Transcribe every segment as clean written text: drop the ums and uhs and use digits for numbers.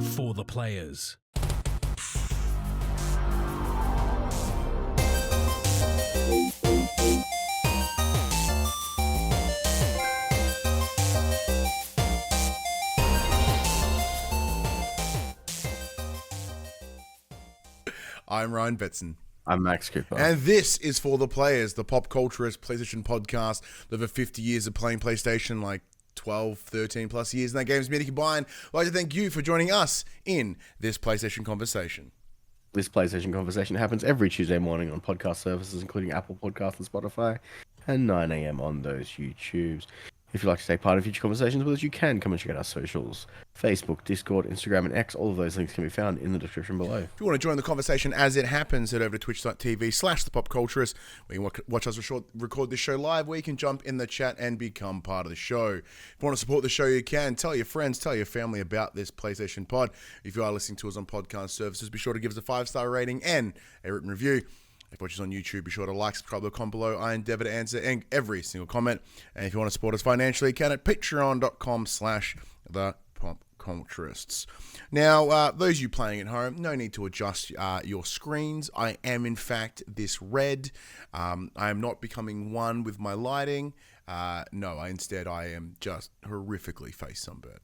For the players. I'm Ryan Betson. I'm Max Cooper. And this is For the Players, the PopCulturists PlayStation Podcast. Over 50 years of playing PlayStation, like 12, 13 plus years in that game's media combined. I'd like to thank you for joining us in this PlayStation conversation. This PlayStation conversation happens every Tuesday morning on podcast services, including Apple Podcasts and Spotify, and 9 a.m. on those YouTubes. If you'd like to take part in future conversations with us, you can come and check out our socials. Facebook, Discord, Instagram, and X. All of those links can be found in the description below. If you want to join the conversation as it happens, head over to twitch.tv/thepopculturist, where you can watch us record this show live, where you can jump in the chat and become part of the show. If you want to support the show, you can. Tell your friends, tell your family about this PlayStation pod. If you are listening to us on podcast services, be sure to give us a 5-star rating and a written review. If you're watching on YouTube, be sure to like, subscribe to the comment below. I endeavor to answer every single comment. And if you want to support us financially, you can at patreon.com/thepopculturists. Now, those of you playing at home, no need to adjust your screens. I am, in fact, this red. I am not becoming one with my lighting. Instead, I am just horrifically face sunburnt.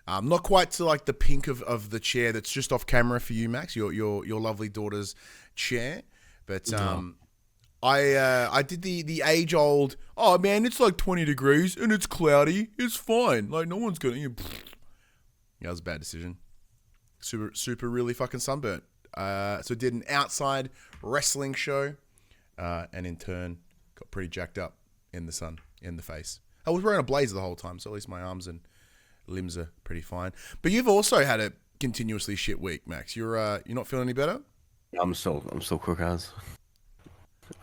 Not quite to like the pink of the chair that's just off camera for you, Max, your lovely daughter's chair. But I did the age old, oh man, it's like 20 degrees and it's cloudy. It's fine. Like no one's gonna. Yeah, that was a bad decision. Super really fucking sunburnt. So did an outside wrestling show, and in turn got pretty jacked up in the sun, in the face. I was wearing a blazer the whole time, so at least my arms and limbs are pretty fine. But you've also had a continuously shit week, Max. You're not feeling any better? I'm still crook as.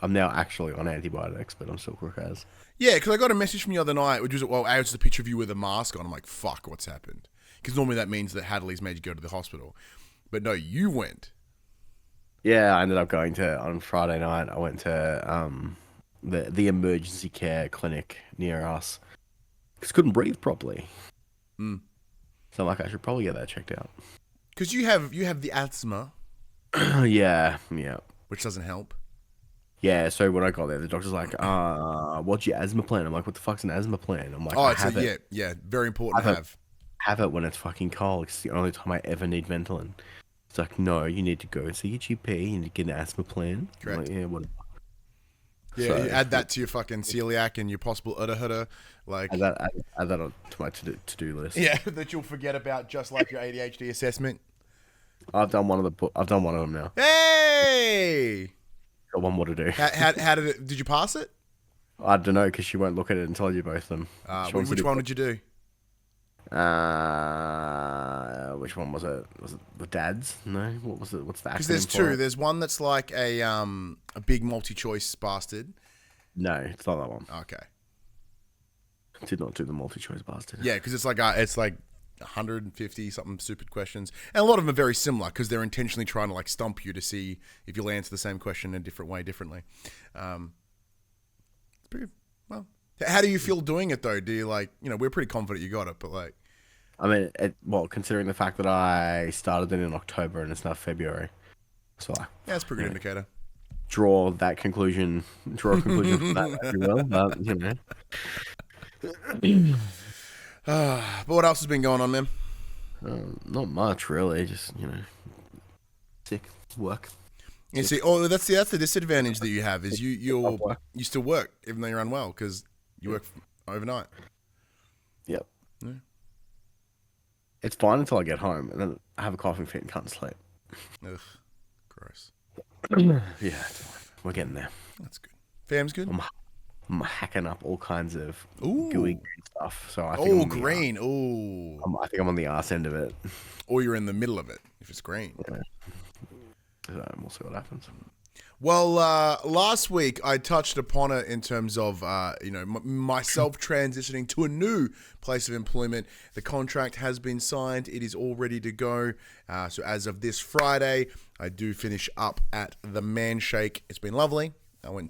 I'm now actually on antibiotics, but I'm still crook as. Yeah, because I got a message from the other night, which was, well, it's a picture of you with a mask on. I'm like, fuck, what's happened? Because normally that means that Hadley's made you go to the hospital. But no, you went. Yeah, I ended up going on Friday night. I went to the emergency care clinic near us because couldn't breathe properly. Mm. So I'm like, I should probably get that checked out. Because you have the asthma. Yeah. Which doesn't help. Yeah, so when I got there, the doctor's like, what's your asthma plan? I'm like, what the fuck's an asthma plan? I'm like, yeah, very important to have. Have it when it's fucking cold. It's the only time I ever need Ventolin. It's like, no, you need to go and see your GP. You need to get an asthma plan. Correct. I'm like, yeah, whatever. Yeah, so, you add that to your fucking celiac and your possible udder. Like add that to my to-do list. Yeah, that you'll forget about, just like your ADHD assessment. I've done one of them now. Hey, got one more to do. How did you pass it? I don't know, because she won't look at it and tell you both of them. Which one did you do? Which one was it? Was it the dad's? No, what was it? What's the acronym? Because there's two. There's one that's like a big multi-choice bastard. No, it's not that one. Okay. Did not do the multi-choice bastard. Yeah, because it's like 150 something stupid questions, and a lot of them are very similar because they're intentionally trying to like stump you to see if you'll answer the same question in a different way, differently. It's pretty well. How do you feel doing it though? Do you like, we're pretty confident you got it, but like, I mean, considering the fact that I started it in October and it's now February, so yeah, that's a pretty good indicator. Draw a conclusion from that very well, but But what else has been going on, man? Not much, really. Just sick work. You see, that's the disadvantage that you have is you still work even though you're unwell because you work overnight. Yep. Yeah. It's fine until I get home and then I have a coughing fit and can't sleep. Ugh, gross. Yeah, we're getting there. That's good. Fam's good. I'm hacking up all kinds of Ooh. gooey green stuff. So I think green. Ooh. I think I'm on the arse end of it. Or you're in the middle of it if it's green. Yeah. So we'll see what happens. Well, last week I touched upon it in terms of, myself transitioning to a new place of employment. The contract has been signed. It is all ready to go. So as of this Friday, I do finish up at the Manshake. It's been lovely.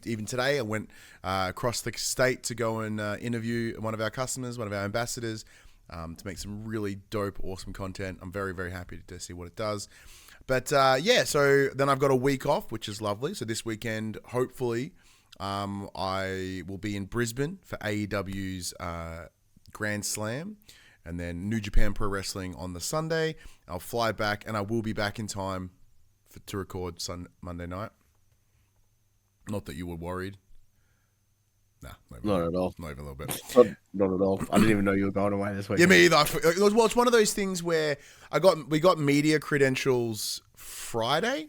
Even today, I went across the state to go and interview one of our customers, one of our ambassadors. to make some really dope, awesome content. I'm very, very happy to see what it does. But so then I've got a week off, which is lovely. So this weekend, hopefully, I will be in Brisbane for AEW's Grand Slam, and then New Japan Pro Wrestling on the Sunday. I'll fly back, and I will be back in time to record Monday night. Not that you were worried. Nah, not at all. Not even a little bit. Not at all. I didn't even know you were going away this week. Yeah, me either. Well, it's one of those things where we got media credentials Friday,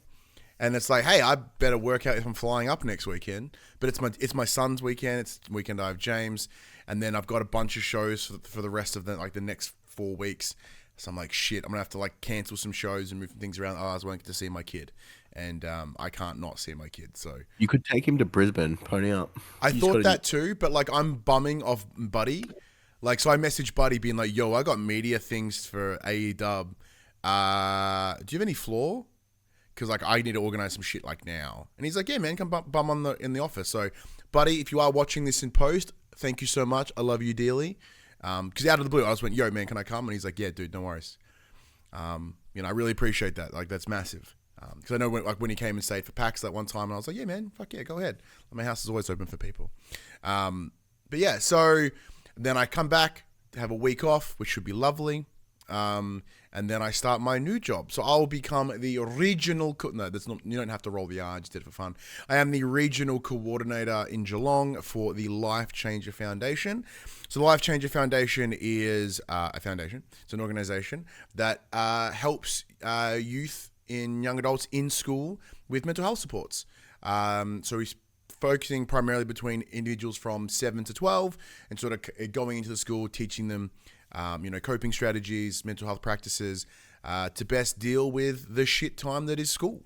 and it's like, hey, I better work out if I'm flying up next weekend. But it's my son's weekend. It's the weekend I have James, and then I've got a bunch of shows for the rest of the next 4 weeks. So I'm like, shit, I'm gonna have to cancel some shows and move things around. I was wanting to see my kid, and I can't not see my kid. So you could take him to Brisbane, pony up. I thought that too, but I'm bumming off Buddy. So I messaged Buddy being like, yo, I got media things for AEW. Do you have any floor? Because I need to organize some shit now. And he's like, yeah, man, come bum in the office. So, Buddy, if you are watching this in post, thank you so much. I love you dearly. Because out of the blue, I just went, yo, man, can I come? And he's like, yeah, dude, no worries. I really appreciate that. That's massive. Because I know when he came and stayed for PAX that one time, and I was like, yeah, man, fuck yeah, go ahead. My house is always open for people. But yeah, so then I come back, have a week off, which should be lovely. And then I start my new job. So I'll become the regional... No, that's not. You don't have to roll the R, I just did it for fun. I am the regional coordinator in Geelong for the Life Changer Foundation. So the Life Changer Foundation is a foundation. It's an organization that helps youth and young adults in school with mental health supports. So he's focusing primarily between individuals from 7 to 12 and sort of going into the school, teaching them coping strategies, mental health practices, to best deal with the shit time that is school.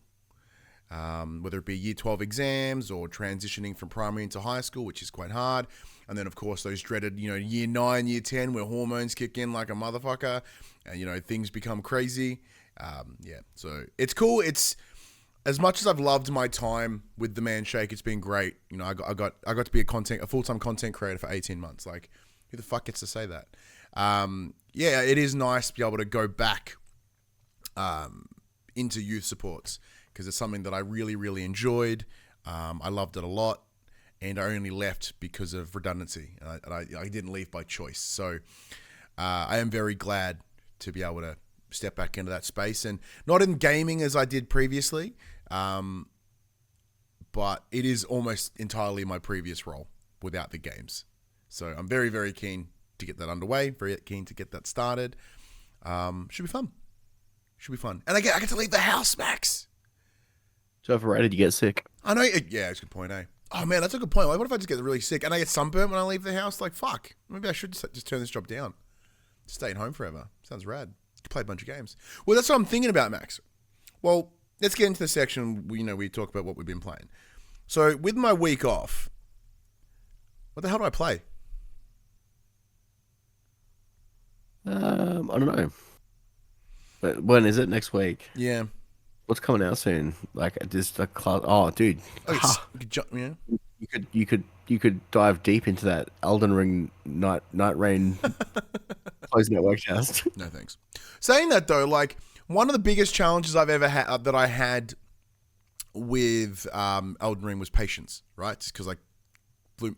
Whether it be year 12 exams or transitioning from primary into high school, which is quite hard. And then, of course, those dreaded, year 9, year 10, where hormones kick in like a motherfucker and, things become crazy. So it's cool. It's as much as I've loved my time with the Man Shake, it's been great. I got to be a full-time content creator for 18 months. Who the fuck gets to say that? It is nice to be able to go back into youth supports because it's something that I really, really enjoyed. I loved it a lot, and I only left because of redundancy, and I didn't leave by choice. So I am very glad to be able to step back into that space, and not in gaming as I did previously, but it is almost entirely my previous role without the games. So I'm very, very keen to get that underway, very keen to get that started. Should be fun. And I get to leave the house, Max. So overrated, you get sick. I know. Yeah, that's a good point, eh? Oh, man, that's a good point. What if I just get really sick and I get sunburnt when I leave the house? Fuck. Maybe I should just turn this job down. Stay at home forever. Sounds rad. Play a bunch of games. Well, that's what I'm thinking about, Max. Well, let's get into the section we talk about what we've been playing. So, with my week off, what the hell do I play? I don't know. But when is it? Next week? Yeah. What's coming out soon? Just a class. Oh, dude. You could dive deep into that Elden Ring Night Rain closing out workcast. No thanks. Saying that though, one of the biggest challenges I've ever had that I had with Elden Ring was patience, right? Just because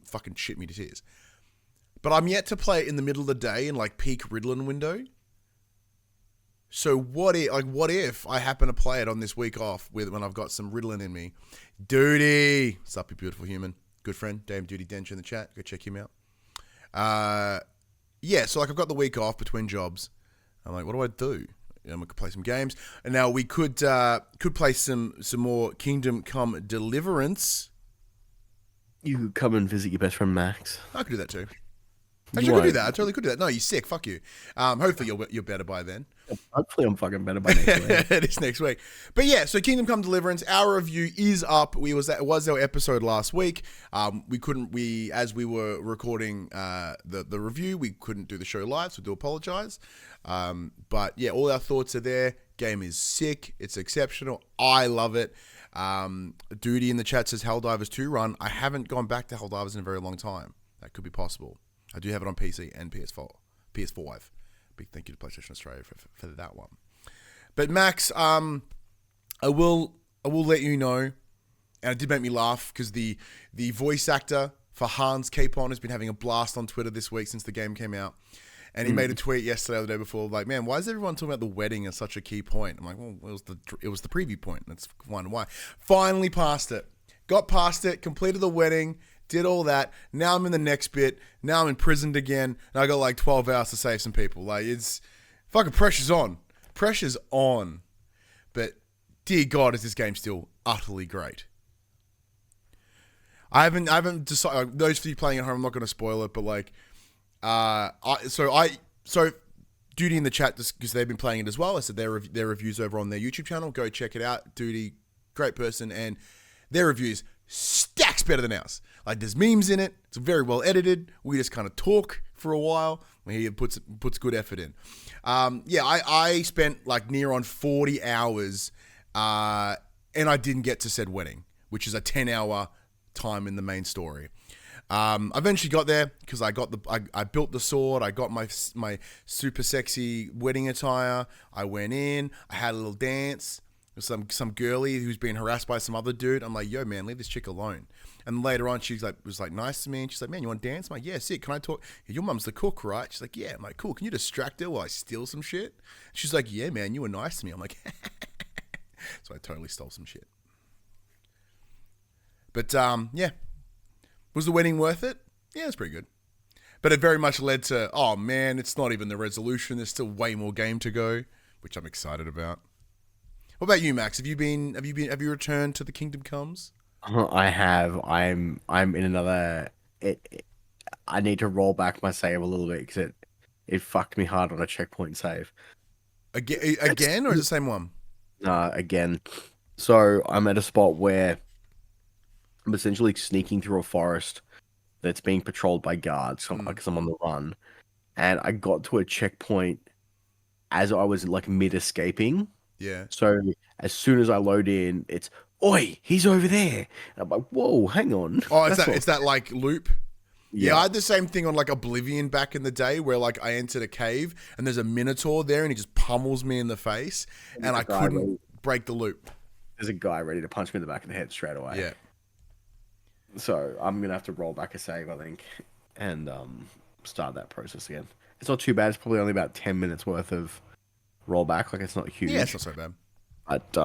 fucking shit me to tears. But I'm yet to play it in the middle of the day in peak Ritalin window. So what if I happen to play it on this week off when I've got some Ritalin in me? Duty. What's up, you beautiful human? Good friend, Dame Duty Dench in the chat. Go check him out. So I've got the week off between jobs. I'm like, what do I do? We could play some games. And now we could play some more Kingdom Come Deliverance. You could come and visit your best friend Max. I could do that too. Actually, I could do that. I totally could do that. No, you're sick. Fuck you. Hopefully you're better by then. Hopefully I'm fucking better by next week. It is next week. But yeah, so Kingdom Come Deliverance, our review is up. It was our episode last week. As we were recording the review, we couldn't do the show live, so do apologize. But yeah, all our thoughts are there. Game is sick. It's exceptional. I love it. Duty in the chat says Helldivers 2 run. I haven't gone back to Helldivers in a very long time. That could be possible. I do have it on PC and PS4. Big thank you to PlayStation Australia for that one. But Max, I will let you know, and it did make me laugh because the voice actor for Hans Capon has been having a blast on Twitter this week since the game came out. And he made a tweet yesterday or the day before, like, man, why is everyone talking about the wedding as such a key point? I'm like, well, it was the preview point. That's one why. Finally passed it. Got past it, completed the wedding, did all that. Now I'm in the next bit. Now I'm imprisoned again. And I got like 12 hours to save some people. Like, it's fucking pressure's on. Pressure's on. But dear God, is this game still utterly great. I haven't decided. Those of you playing at home, I'm not going to spoil it, but like, so Duty in the chat, because they've been playing it as well. I said their reviews over on their YouTube channel. Go check it out. Duty, great person, and their reviews stacks better than ours. Like, there's memes in it. It's very well edited. We just kind of talk for a while. He puts good effort in. I spent like near on 40 hours, and I didn't get to said wedding, which is a 10-hour time in the main story. I eventually got there because I built the sword. I got my super sexy wedding attire. I went in. I had a little dance with some girlie who's being harassed by some other dude. I'm like, yo, man, leave this chick alone. And later on, she was like nice to me, and she's like, man, you want to dance? I'm like, yeah, sick. Can I talk? Your mum's the cook, right? She's like, yeah. I'm like, cool. Can you distract her while I steal some shit? She's like, yeah, man, you were nice to me. I'm like, so I totally stole some shit. But yeah. Was the wedding worth it? Yeah, it's pretty good. But it very much led to, oh man, it's not even the resolution. There's still way more game to go, which I'm excited about. What about you, Max? Have you returned to the Kingdom Comes? I have. I'm in another. I need to roll back my save a little bit because it fucked me hard on a checkpoint save. Again, or is it the same one? Again. So I'm at a spot where I'm essentially sneaking through a forest that's being patrolled by guards because I'm on the run. And I got to a checkpoint as I was like mid-escaping. Yeah. So as soon as I load in, it's, oi, he's over there. And I'm like, whoa, hang on. Oh, it's that like loop? Yeah, I had the same thing on like Oblivion back in the day where like I entered a cave and there's a Minotaur there and he just pummels me in the face and I couldn't break the loop. There's a guy ready to punch me in the back of the head straight away. Yeah. So I'm going to have to roll back a save, I think, and start that process again. It's not too bad. It's probably only about 10 minutes worth of rollback. Like, it's not huge. Yeah, it's not so bad. But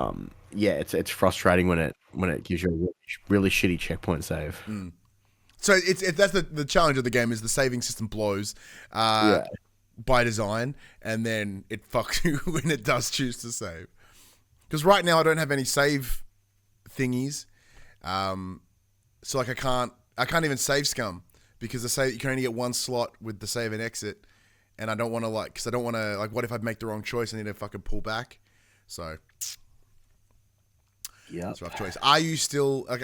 yeah, it's frustrating when it gives you a really shitty checkpoint save. Mm. So that's the challenge of the game is the saving system blows by design, and then it fucks you when it does choose to save. Because right now I don't have any save thingies. So like I can't even save scum because the save you can only get one slot with the save and exit, and I don't want to what if I make the wrong choice and need to fucking pull back? So yeah, that's a rough choice. Are you still like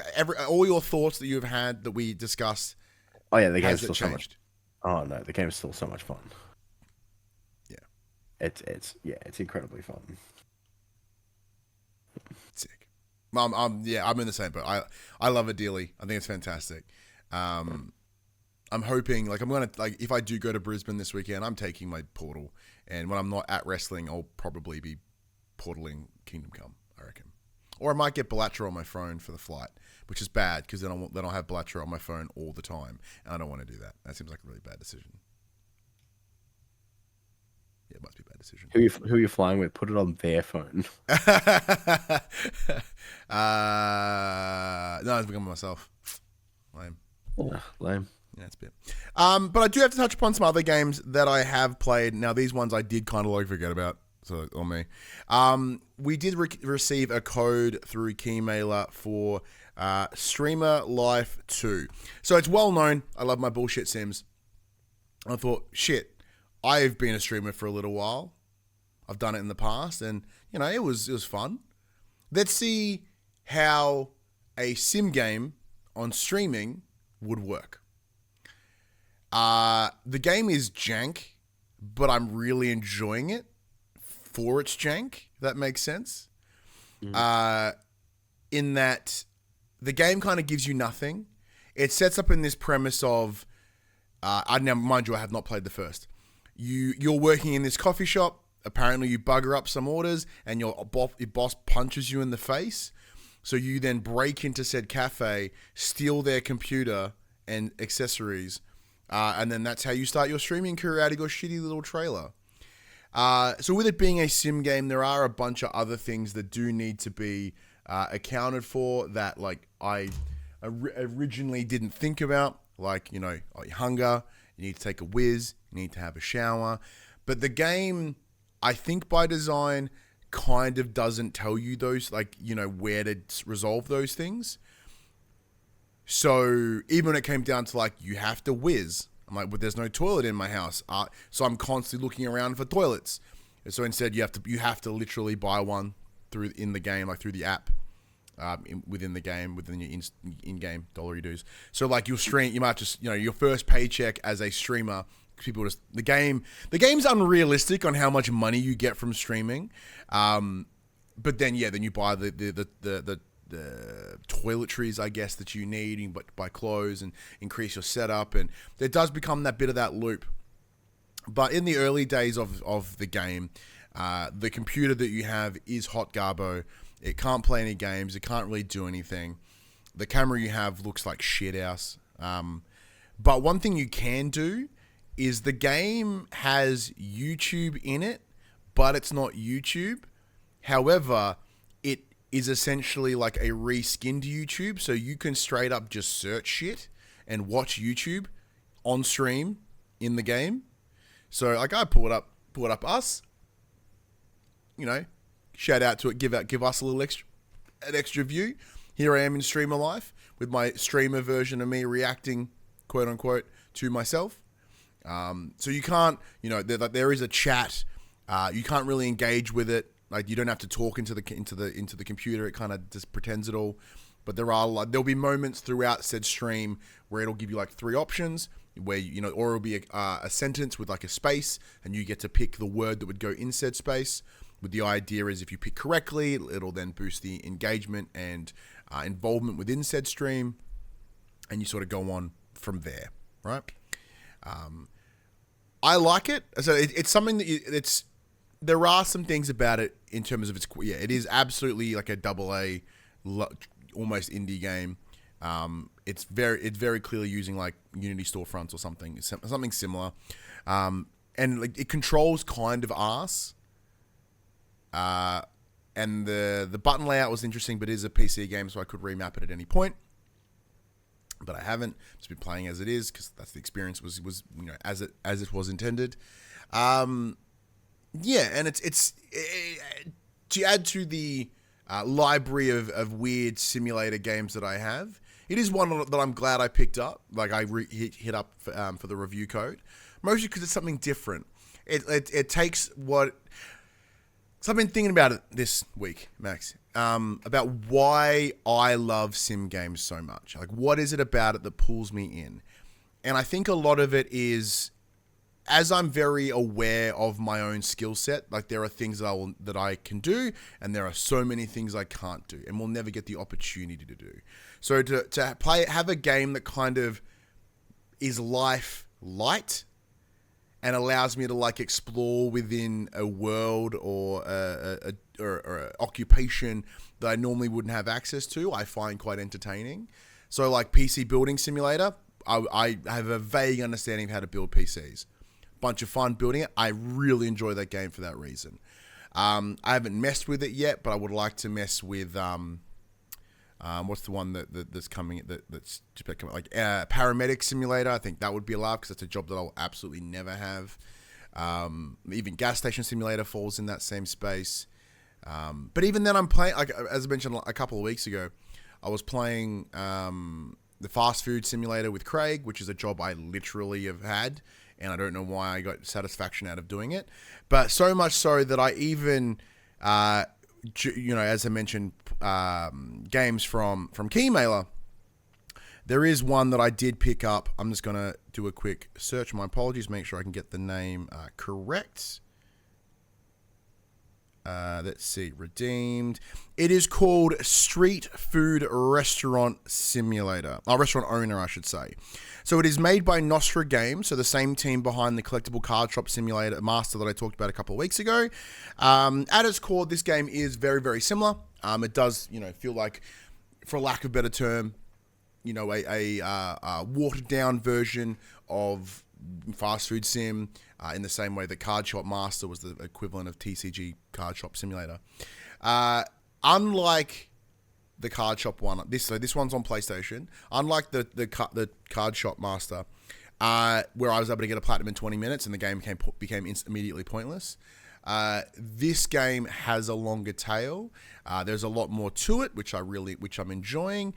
all your thoughts that you've had that we discussed? Oh yeah, the game's still so much. Oh no, the game's still so much fun. Yeah, it's incredibly fun. Sick. I'm in the same boat. I love it dearly. I think it's fantastic. I'm hoping like I'm gonna like if I do go to Brisbane this weekend, I'm taking my portal, and when I'm not at wrestling, I'll probably be portaling Kingdom Come. I reckon, or I might get Bellatra on my phone for the flight, which is bad because then I'll have Bellatra on my phone all the time, and I don't want to do that. That seems like a really bad decision. Yeah, it must be a bad decision. Who are you flying with? Put it on their phone. No, I've become myself. Lame. Yeah, lame. Yeah, it's a bit. But I do have to touch upon some other games that I have played. Now, these ones I did kind of like forget about. So on me. We did receive a code through Keymailer for Streamer Life 2. So it's well known. I love my bullshit sims. I thought, shit. I've been a streamer for a little while. I've done it in the past, and you know it was fun. Let's see how a sim game on streaming would work. The game is jank, but I'm really enjoying it for its jank. If that makes sense. Mm-hmm. In that the game kind of gives you nothing. It sets up in this premise of, now mind you, I have not played the first. you're working in this coffee shop. Apparently, you bugger up some orders, and your boss punches you in the face. So you then break into said cafe, steal their computer and accessories, and then that's how you start your streaming career out of your shitty little trailer. So with it being a sim game, there are a bunch of other things that do need to be accounted for that, like, I originally didn't think about, like, hunger, you need to take a whiz, you need to have a shower. But the game, I think by design, kind of doesn't tell you those, like, where to resolve those things. So even when it came down to, like, you have to whiz, I'm like, but there's no toilet in my house. So I'm constantly looking around for toilets. So instead, you have to literally buy one in the game, like through the app, within the game, within your in-game dollar dues. So like you'll stream, you might just, your first paycheck as a streamer, people just, the game's unrealistic on how much money you get from streaming. But then you buy the toiletries, I guess, that you need, and buy clothes and increase your setup, and there does become that bit of that loop. But in the early days of the game, the computer that you have is hot garbo. It can't play any games. It can't really do anything. The camera you have looks like shit house. But one thing you can do is the game has YouTube in it, but it's not YouTube. However, it is essentially like a reskinned YouTube, so you can straight up just search shit and watch YouTube on stream in the game. So like I pull it up us, shout out to it, give us a little extra view. Here I am in streamer life with my streamer version of me reacting, quote unquote, to myself. So you can't, there is a chat. You can't really engage with it. Like, you don't have to talk into the computer. It kind of just pretends it all. But there'll be moments throughout said stream where it'll give you like 3 options, where or it'll be a sentence with like a space, and you get to pick the word that would go in said space. With the idea is if you pick correctly, it'll then boost the engagement and involvement within said stream, and you sort of go on from there, right? I like it. So it's something that there are some things about it in terms of it is absolutely like a AA, almost indie game. It's very clearly using like Unity storefronts or something similar. And like it controls kind of arse. And the button layout was interesting, but it is a PC game, so I could remap it at any point. But I haven't. Just been playing as it is because that's the experience was as it was intended. And it's to add to the library of weird simulator games that I have. It is one that I'm glad I picked up. Like I hit up for the review code, mostly because it's something different. It takes what. So I've been thinking about it this week, Max, about why I love sim games so much. Like, what is it about it that pulls me in? And I think a lot of it is, as I'm very aware of my own skill set, like there are things that I can do, and there are so many things I can't do, and will never get the opportunity to do. So to have a game that kind of is life light, and allows me to like explore within a world or a occupation that I normally wouldn't have access to, I find quite entertaining. So like PC building simulator, I have a vague understanding of how to build PCs. Bunch of fun building it. I really enjoy that game for that reason. I haven't messed with it yet, but I would like to mess with what's the one that's coming that's coming, like paramedic simulator. I think that would be a laugh because it's a job that I'll absolutely never have. Even gas station simulator falls in that same space. But even then, I'm playing, like as I mentioned a couple of weeks ago, I was playing the fast food simulator with Craig, which is a job I literally have had, and I don't know why I got satisfaction out of doing it. But so much so that I even as I mentioned, games from Keymailer. There is one that I did pick up. I'm just going to do a quick search. My apologies. Make sure I can get the name correct. Let's see, redeemed. It is called Street Food Restaurant Simulator. Restaurant owner, I should say. So it is made by Nostra Games, so the same team behind the collectible card shop simulator master that I talked about a couple of weeks ago. At its core, this game is very, very similar. It does, feel like, for lack of a better term, a watered down version of fast food sim, in the same way that Card Shop Master was the equivalent of TCG Card Shop Simulator. Unlike the Card Shop one, this one's on PlayStation. Unlike the Card Shop Master, where I was able to get a platinum in 20 minutes and the game became immediately pointless. This game has a longer tail. There's a lot more to it, which I'm enjoying.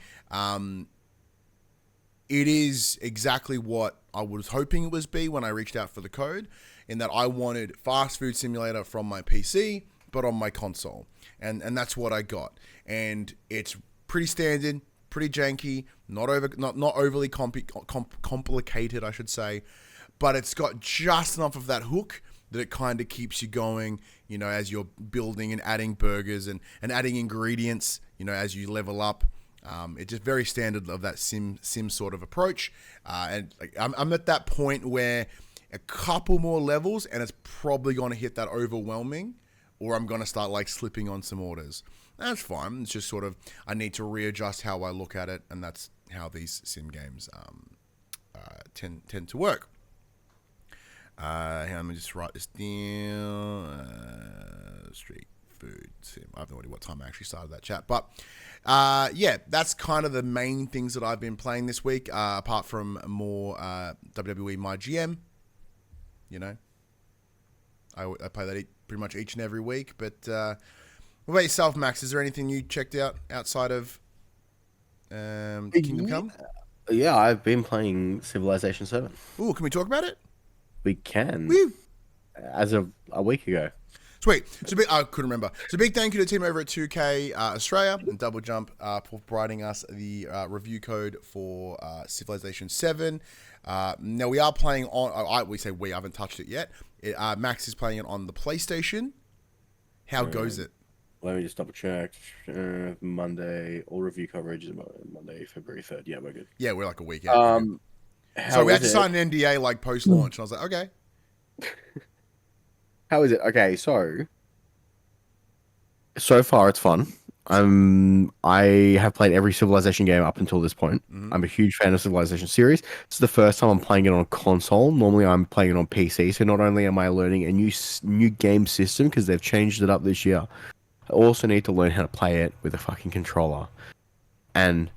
It is exactly what I was hoping it was be when I reached out for the code, in that I wanted fast food simulator from my PC, but on my console. And that's what I got. And it's pretty standard, pretty janky, not overly complicated, I should say. But it's got just enough of that hook that it kind of keeps you going, as you're building and adding burgers and adding ingredients, as you level up. It's just very standard of that sim sort of approach. And I'm at that point where a couple more levels and it's probably going to hit that overwhelming, or I'm going to start slipping on some orders. That's fine. It's just sort of, I need to readjust how I look at it. And that's how these sim games tend to work. Let me just write this down. Street food sim. I have no idea what time I actually started that chat, but that's kind of the main things that I've been playing this week, apart from more WWE My GM. I play that pretty much each and every week. But what about yourself, Max? Is there anything you checked out outside of Kingdom Come? Yeah, I've been playing Civilization 7. Ooh, can we talk about it? We can. Woo. As of a week ago. Sweet. So I couldn't remember. So big thank you to the team over at 2K Australia and Double Jump for providing us the review code for Civilization 7. Now we are playing on. We say we haven't touched it yet. Max is playing it on the PlayStation. How goes it? Let me just double check. Monday, all review coverage is Monday, February 3rd. Yeah, we're good. Yeah, we're like a week out. So we had to sign an NDA post-launch, and I was like, okay. How is it? Okay, so far it's fun. I have played every Civilization game up until this point. Mm-hmm. I'm a huge fan of Civilization series. It's the first time I'm playing it on a console. Normally I'm playing it on PC. So not only am I learning a new game system because they've changed it up this year, I also need to learn how to play it with a fucking controller. And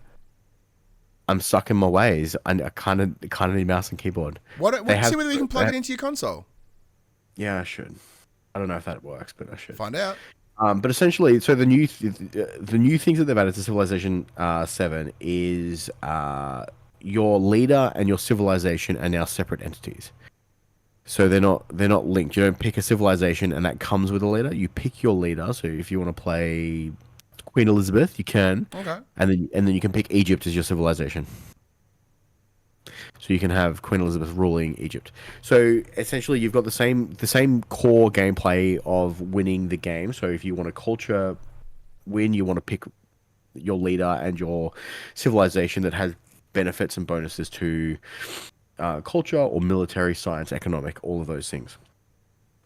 I'm stuck in my ways. I kind of need mouse and keyboard. See whether we can plug it into your console. Yeah, I should. I don't know if that works, but I should find out. But essentially, so the new things that they've added to Civilization 7 is your leader and your civilization are now separate entities. So they're not linked. You don't pick a civilization and that comes with a leader. You pick your leader. So if you want to play Queen Elizabeth, you can. Okay. And then you can pick Egypt as your civilization. So you can have Queen Elizabeth ruling Egypt. So essentially, you've got the same core gameplay of winning the game. So if you want a culture win, you want to pick your leader and your civilization that has benefits and bonuses to culture or military, science, economic, all of those things.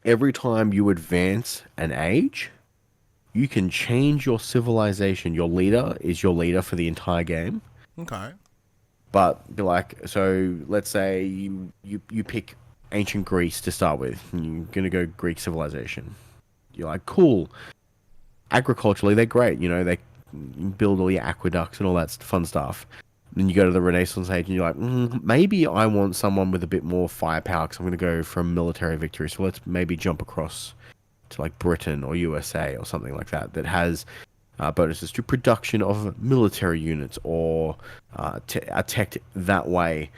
Every time you advance an age, you can change your civilization. Your leader is your leader for the entire game. Okay. But so let's say you pick ancient Greece to start with. And you're going to go Greek civilization. You're like, cool. Agriculturally, they're great. They build all your aqueducts and all that fun stuff. Then you go to the Renaissance age and you're like, maybe I want someone with a bit more firepower because I'm going to go from military victory. So let's maybe jump across to Britain or USA or something like that has bonuses to production of military units or tech that way.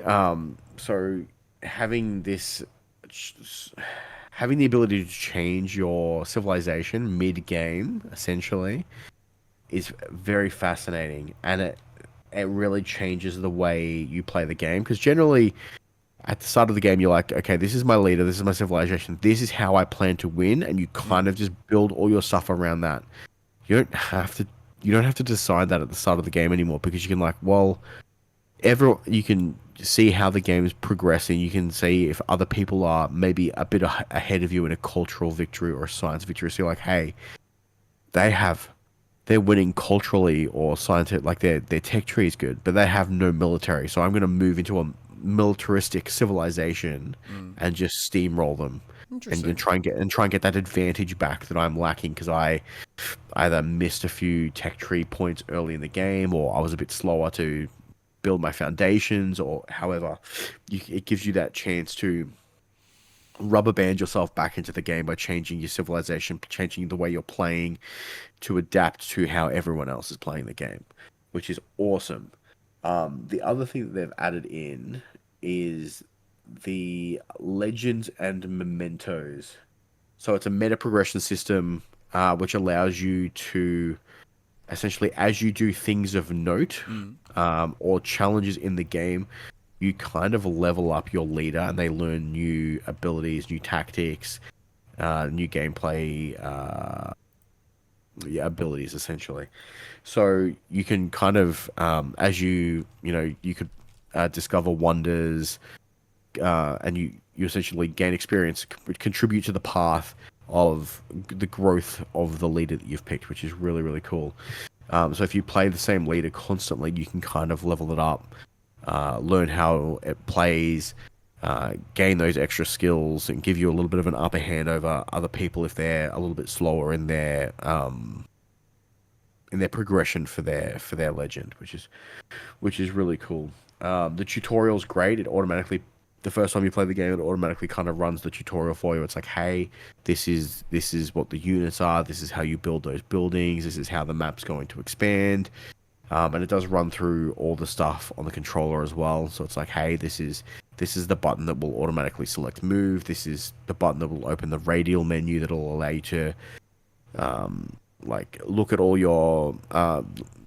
So having the ability to change your civilization mid-game, essentially, is very fascinating. And it really changes the way you play the game. Because generally, at the start of the game, you're like, okay, this is my leader, this is my civilization, this is how I plan to win, and you kind of just build all your stuff around that. You don't have to decide that at the start of the game anymore, because you can you can see how the game is progressing. You can see if other people are maybe a bit ahead of you in a cultural victory or a science victory. So you're like, hey, they're winning culturally or scientific, like their tech tree is good, but they have no military. So I'm going to move into a militaristic civilization and just steamroll them, and try and get that advantage back that I'm lacking because I either missed a few tech tree points early in the game, or I was a bit slower to build my foundations, or however. It gives you that chance to rubber band yourself back into the game by changing your civilization, changing the way you're playing to adapt to how everyone else is playing the game, which is awesome. The other thing that they've added in is the legends and mementos. So it's a meta progression system, which allows you to essentially, as you do things of note or challenges in the game, you kind of level up your leader, and they learn new abilities, new tactics, new gameplay abilities, essentially. So you can kind of, as you could discover wonders, and you essentially gain experience, contribute to the path of the growth of the leader that you've picked, which is really, really cool. So if you play the same leader constantly, you can kind of level it up, learn how it plays, gain those extra skills, and give you a little bit of an upper hand over other people if they're a little bit slower in their progression for their legend, which is really cool. The tutorial's great. The first time you play the game, it automatically kind of runs the tutorial for you. It's like, hey, this is what the units are. This is how you build those buildings. This is how the map's going to expand. And it does run through all the stuff on the controller as well. So it's like, hey, this is the button that will automatically select move. This is the button that will open the radial menu that will allow you to look at all your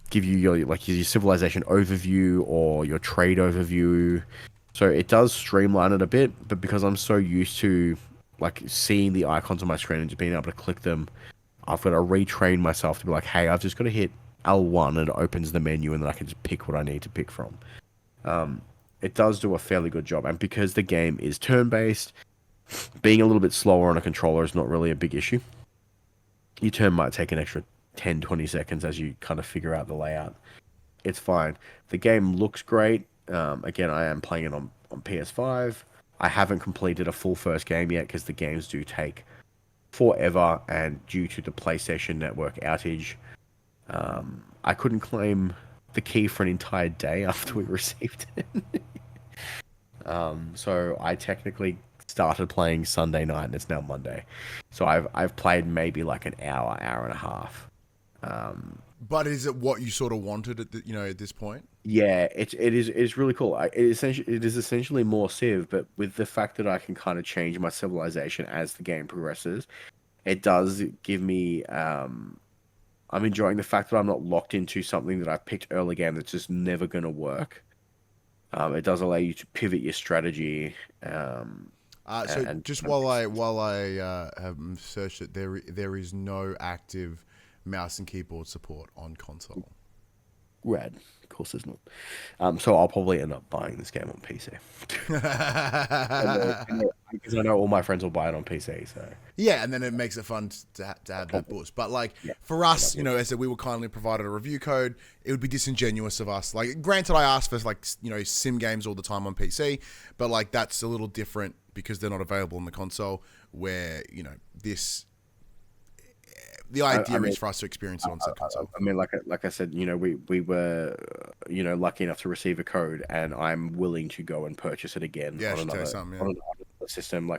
give you your civilization overview or your trade overview. So it does streamline it a bit, but because I'm so used to seeing the icons on my screen and just being able to click them, I've got to retrain myself to be like, hey, I've just got to hit L1 and it opens the menu, and then I can just pick what I need to pick from. It does do a fairly good job, and because the game is turn-based, being a little bit slower on a controller is not really a big issue. Your turn might take an extra 10-20 seconds as you kind of figure out the layout. It's fine. The game looks great. Again, I am playing it on PS5. I haven't completed a full first game yet because the games do take forever, and due to the PlayStation Network outage, I couldn't claim the key for an entire day after we received it. So I technically started playing Sunday night, and it's now Monday. So I've played maybe an hour and a half. But is it what you sort of wanted at this point? Yeah, it's really cool. It is essentially more Civ, but with the fact that I can kind of change my civilization as the game progresses, it does give me. I'm enjoying the fact that I'm not locked into something that I've picked early game that's just never going to work. It does allow you to pivot your strategy. So just while I have searched it, there is no active mouse and keyboard support on console. Rad. Of course there's not. So I'll probably end up buying this game on PC. Because I know all my friends will buy it on PC. So yeah, and then it makes it fun to have that boost. But for us, as I said, we were kindly provided a review code. It would be disingenuous of us. Granted, I ask for sim games all the time on PC, but that's a little different because they're not available on the console. Where the idea is for us to experience it on said console. I mean, like I said, we were, lucky enough to receive a code, and I'm willing to go and purchase it again on another system.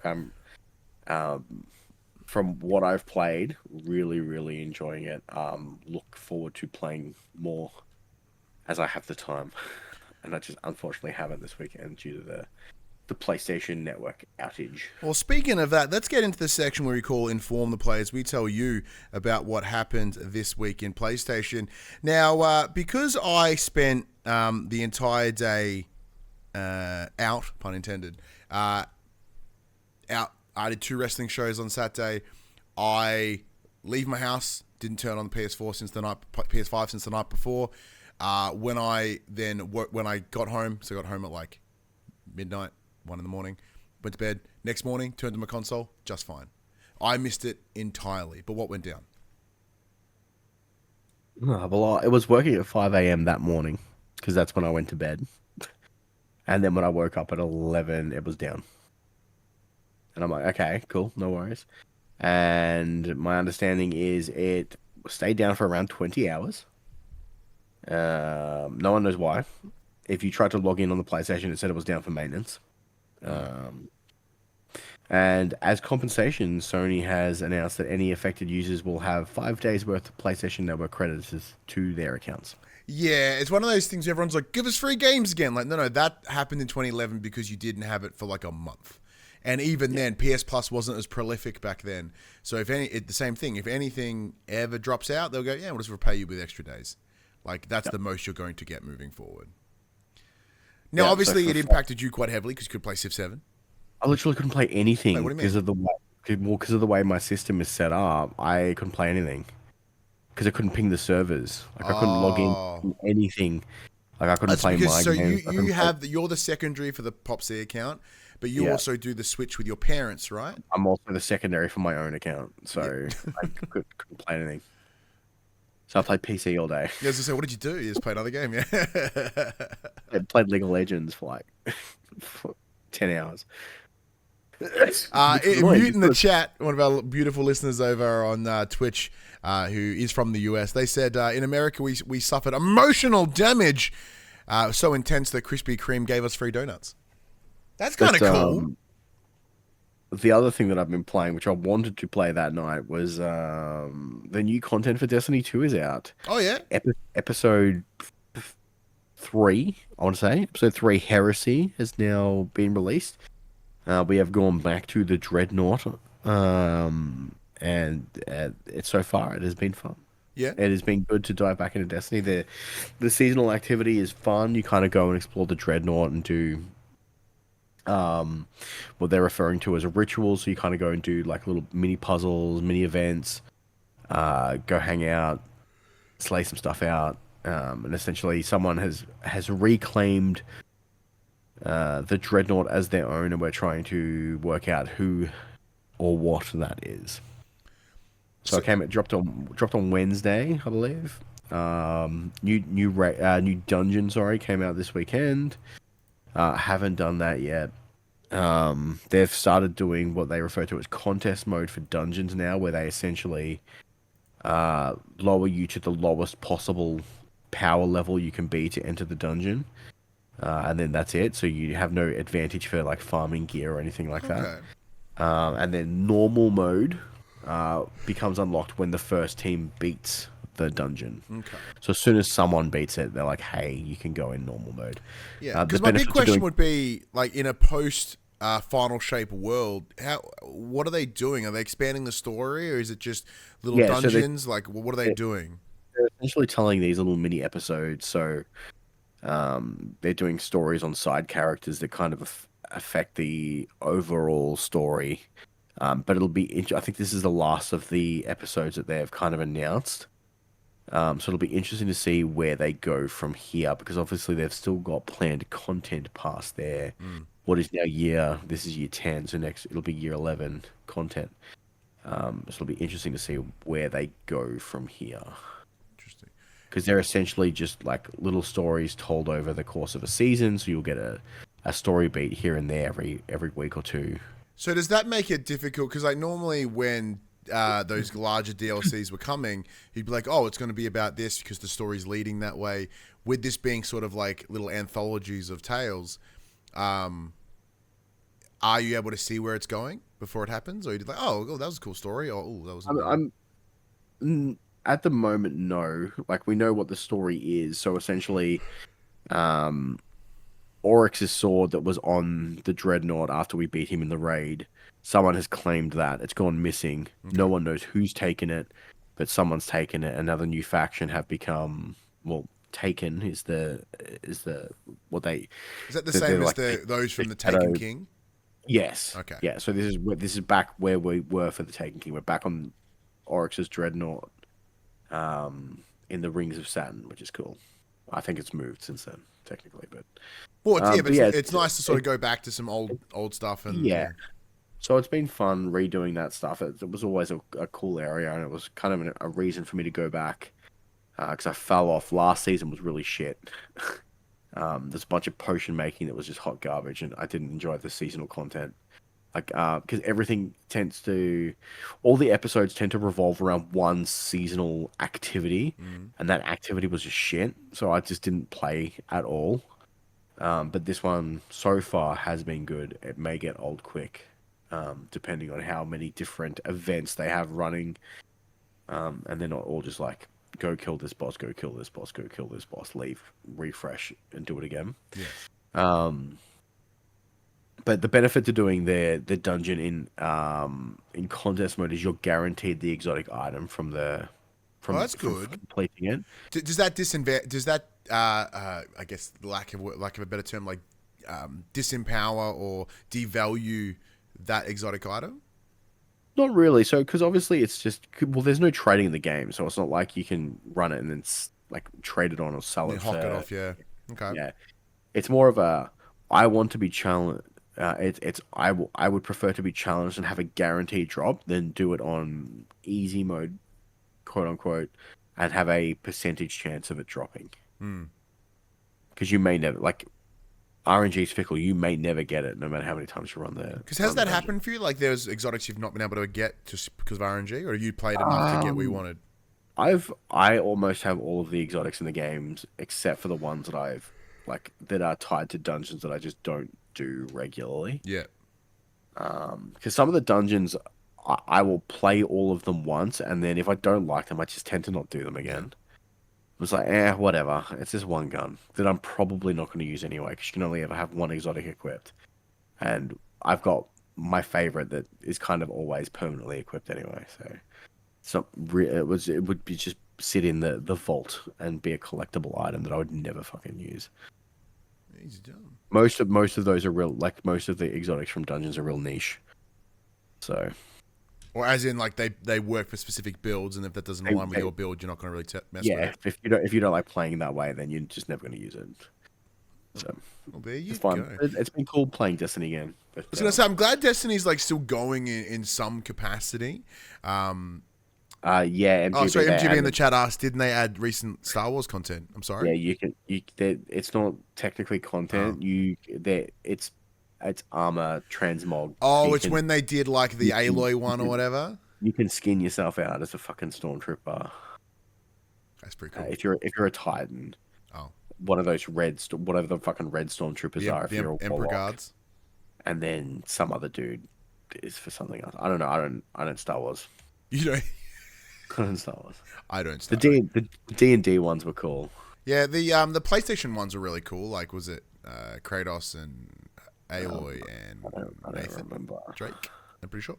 From what I've played, really, really enjoying it. Look forward to playing more as I have the time, and I just unfortunately haven't this weekend due to the PlayStation Network outage. Well, speaking of that, let's get into the section where we call Inform the Players. We tell you about what happened this week in PlayStation. Now, because I spent the entire day out, pun intended. Out. I did 2 wrestling shows on Saturday. I leave my house, didn't turn on the PS5 since the night before. When I got home, so I got home at like midnight, 1 in the morning, went to bed. Next morning, turned to my console, just fine. I missed it entirely. But what went down? Well, it was working at 5 a.m. that morning because that's when I went to bed. And then when I woke up at 11, it was down. And I'm like, okay, cool, no worries. And my understanding is it stayed down for around 20 hours. No one knows why. If you tried to log in on the PlayStation, it said it was down for maintenance. And as compensation, Sony has announced that any affected users will have 5 days worth of PlayStation Network credits to their accounts. Yeah, it's one of those things everyone's like, give us free games again. Like, no, that happened in 2011 because you didn't have it for like a month. And even then, PS Plus wasn't as prolific back then. So the same thing. If anything ever drops out, they'll go, yeah, we'll just repay you with extra days. Like, that's the most you're going to get moving forward. Now, obviously, it impacted you quite heavily because you could play Civ 7. I literally couldn't play anything Wait, what do you mean? because of the way my system is set up. I couldn't play anything because I couldn't ping the servers. Like, I couldn't log in anything. Like, I couldn't play my games. You're the secondary for the PopC account, but you also do the switch with your parents, right? I'm also the secondary for my own account, so I couldn't play anything. So I played PC all day. Yeah, I was gonna say, what did you do? You just played another game, yeah? I played League of Legends for like 10 hours. Mute in the chat, one of our beautiful listeners over on Twitch, who is from the US, they said, in America, we suffered emotional damage so intense that Krispy Kreme gave us free donuts. That's kind of cool. The other thing that I've been playing, which I wanted to play that night, was the new content for Destiny 2 is out. Oh, yeah? Episode 3, I want to say. Episode 3, Heresy, has now been released. We have gone back to the Dreadnought, and so far it has been fun. Yeah, it has been good to dive back into Destiny. The seasonal activity is fun. You kind of go and explore the Dreadnought and do what they're referring to as a ritual. So you kind of go and do like little mini puzzles, mini events, go hang out, slay some stuff out, and essentially someone has reclaimed the Dreadnought as their own, and we're trying to work out who or what that is. So it dropped on Wednesday, I believe. New dungeon, came out this weekend. Haven't done that yet. They've started doing what they refer to as contest mode for dungeons now, where they essentially lower you to the lowest possible power level you can be to enter the dungeon. And then that's it. So you have no advantage for like farming gear or anything like that. And then normal mode becomes unlocked when the first team beats the dungeon. Okay. So as soon as someone beats it, they're like, "Hey, you can go in normal mode." Yeah. Because my big question would be, like, in a post Final Shape world, what are they doing? Are they expanding the story, or is it just little dungeons? Like, what are they doing? They're essentially telling these little mini episodes. So they're doing stories on side characters that kind of affect the overall story. But it'll be. I think this is the last of the episodes that they have kind of announced. So it'll be interesting to see where they go from here, because obviously they've still got planned content past there. What is now this is year 10, so next it'll be year 11 content. So it'll be interesting to see where they go from here. Interesting. Because they're essentially just like little stories told over the course of a season, so you'll get a story beat here and there every week or two. So does that make it difficult? Because like normally when those larger DLCs were coming, you'd be like, oh, it's going to be about this because the story's leading that way. With this being sort of like little anthologies of tales, are you able to see where it's going before it happens? Or you're like, oh, that was a cool story. Or, oh, that was... I'm at the moment, no. Like, we know what the story is. So essentially, Oryx's sword that was on the Dreadnought after we beat him in the raid, someone has claimed that. It's gone missing. Okay. No one knows who's taken it, but someone's taken it. Another new faction have become, well, Taken is the what they Is that the they're same as like those from the shadow- Taken King? Yes. Okay. Yeah. So this is back where we were for the Taken King. We're back on Oryx's Dreadnought, in the Rings of Saturn, which is cool. I think it's moved since then, technically, but Well, but yeah, it's nice to sort of go back to some old stuff and yeah. So it's been fun redoing that stuff. It was always a cool area, and it was kind of a reason for me to go back, because I fell off. Last season was really shit. There's a bunch of potion making that was just hot garbage, and I didn't enjoy the seasonal content. Like, because all the episodes tend to revolve around one seasonal activity, and that activity was just shit. So I just didn't play at all. But this one so far has been good. It may get old quick, depending on how many different events they have running. And they're not all just like, go kill this boss, go kill this boss, go kill this boss, leave, refresh, and do it again. Yeah. But the benefit to doing the dungeon in contest mode is you're guaranteed the exotic item from that's good. completing it. Does that I guess lack of a better term, like disempower or devalue that exotic item? Not really. So because obviously it's just, well, there's no trading in the game, so it's not like you can run it and then like trade it on or sell it. Hawk it off, yeah. Okay. Yeah, it's more of a, I want to be challenged. I would prefer to be challenged and have a guaranteed drop than do it on easy mode, quote unquote, and have a percentage chance of it dropping. Because you may never, like, RNG is fickle. You may never get it, no matter how many times you run there. Because has that happened for you? Like, there's exotics you've not been able to get just because of RNG, or you played enough to get what you wanted? I almost have all of the exotics in the games except for the ones that are tied to dungeons that I just don't do regularly. Yeah. Because some of the dungeons, I will play all of them once, and then if I don't like them, I just tend to not do them again. It's like, whatever. It's just one gun that I'm probably not going to use anyway, because you can only ever have one exotic equipped. And I've got my favorite that is kind of always permanently equipped anyway. So it would be just sit in the vault and be a collectible item that I would never fucking use. He's dumb. Most of those are real, like most of the exotics from dungeons are real niche. So, or as in like they work for specific builds, and if that doesn't align with your build, you're not going to really mess with it. Yeah, if you don't like playing that way, then you're just never going to use it. So, well, there you it's fun. go. It's been cool playing Destiny again. But, I was going to say, I'm glad Destiny's like still going in some capacity. Yeah. MGB in the chat asked, didn't they add recent Star Wars content? I'm sorry. Yeah, you can. It's not technically content. It's armor transmog. Oh, it's when they did like the Aloy one or whatever. You can skin yourself out as a fucking stormtrooper. That's pretty cool. If you're a Titan. Oh. One of those whatever the fucking red stormtroopers are. If you're a Emperor guards. And then some other dude is for something else. I don't know. I don't Star Wars. You don't. I don't Star Wars. I don't. Star Wars. The D&D ones were cool. Yeah, the PlayStation ones were really cool. Like, was it Kratos and Aloy and Nathan Drake? I'm pretty sure.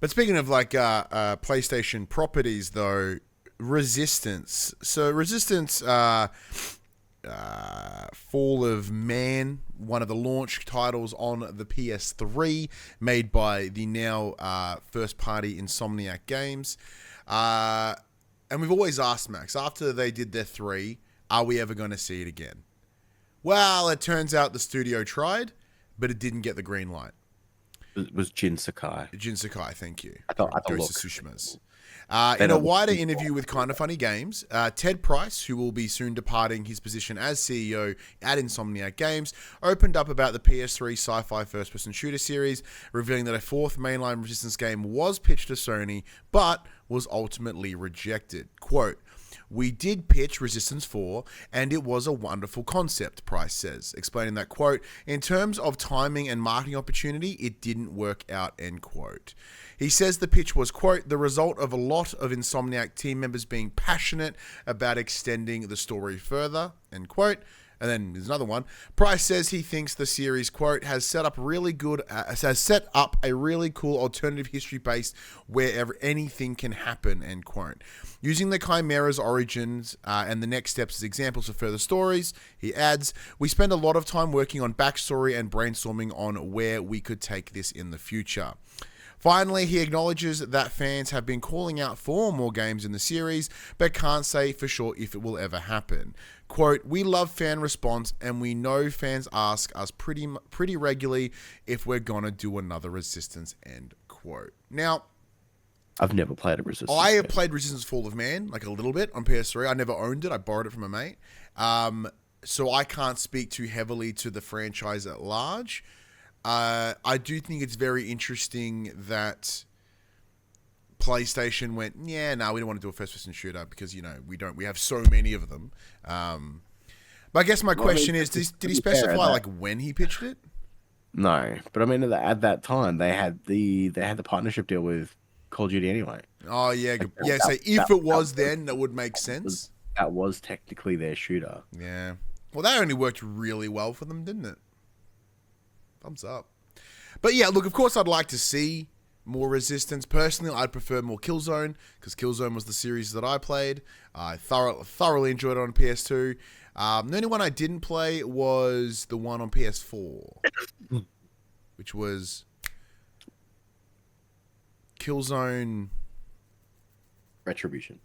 But speaking of like PlayStation properties, though, Resistance. So Resistance, Fall of Man, one of the launch titles on the PS3, made by the now first-party Insomniac Games. And we've always asked, Max, after they did their 3, are we ever going to see it again? Well, it turns out the studio tried, but it didn't get the green light. It was Jin Sakai. Jin Sakai, thank you. I thought Ghost of Tsushima's. In a wider interview with Kinda Funny Games, Ted Price, who will be soon departing his position as CEO at Insomniac Games, opened up about the PS3 sci-fi first-person shooter series, revealing that a fourth mainline Resistance game was pitched to Sony, but was ultimately rejected. Quote, "We did pitch Resistance 4, and it was a wonderful concept," Price says, explaining that, quote, "in terms of timing and marketing opportunity, it didn't work out," end quote. He says the pitch was, quote, "the result of a lot of Insomniac team members being passionate about extending the story further," end quote. And then there's another one. Price says he thinks the series, quote, has set up a really cool alternative history base where anything can happen, end quote. Using the Chimera's origins and the next steps as examples of further stories, he adds, we spend a lot of time working on backstory and brainstorming on where we could take this in the future. Finally, he acknowledges that fans have been calling out for more games in the series, but can't say for sure if it will ever happen. Quote, we love fan response, and we know fans ask us pretty regularly if we're gonna do another Resistance, end quote. Now, I've never played a Resistance. I have played Resistance Fall of Man, like a little bit on PS3. I never owned it. I borrowed it from a mate. So I can't speak too heavily to the franchise at large. I do think it's very interesting that PlayStation went, we don't want to do a first-person shooter because, we have so many of them. But I guess my question is, did he specify like when he pitched it? No, but I mean, at that time they had the partnership deal with Call of Duty anyway. Oh yeah, yeah. So if it was then, that would make sense. That was technically their shooter. Yeah. Well, that only worked really well for them, didn't it? Thumbs up. But yeah, look, of course I'd like to see more Resistance. Personally, I'd prefer more Killzone, because Killzone was the series that I played. I thoroughly enjoyed it on PS2. The only one I didn't play was the one on PS4, which was Killzone Retribution.